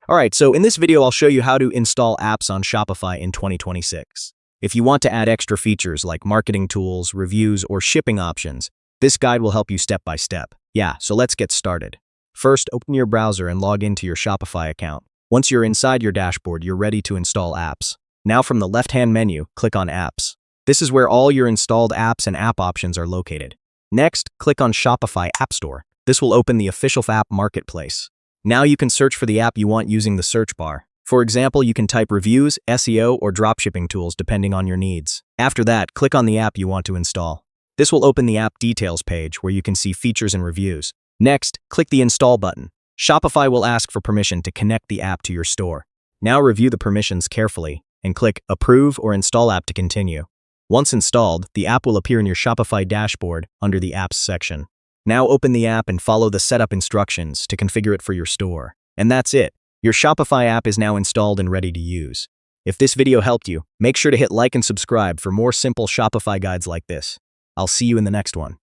Alright, so in this video I'll show you how to install apps on Shopify in 2026. If you want to add extra features like marketing tools, reviews, or shipping options, this guide will help you step by step. Yeah, so let's get started. First, open your browser and log into your Shopify account. Once you're inside your dashboard, you're ready to install apps. Now from the left-hand menu, click on Apps. This is where all your installed apps and app options are located. Next, click on Shopify App Store. This will open the official app marketplace. Now you can search for the app you want using the search bar. For example, you can type reviews, SEO, or dropshipping tools depending on your needs. After that, click on the app you want to install. This will open the app details page where you can see features and reviews. Next, click the Install button. Shopify will ask for permission to connect the app to your store. Now review the permissions carefully and click Approve or Install App to continue. Once installed, the app will appear in your Shopify dashboard under the Apps section. Now open the app and follow the setup instructions to configure it for your store. And that's it. Your Shopify app is now installed and ready to use. If this video helped you, make sure to hit like and subscribe for more simple Shopify guides like this. I'll see you in the next one.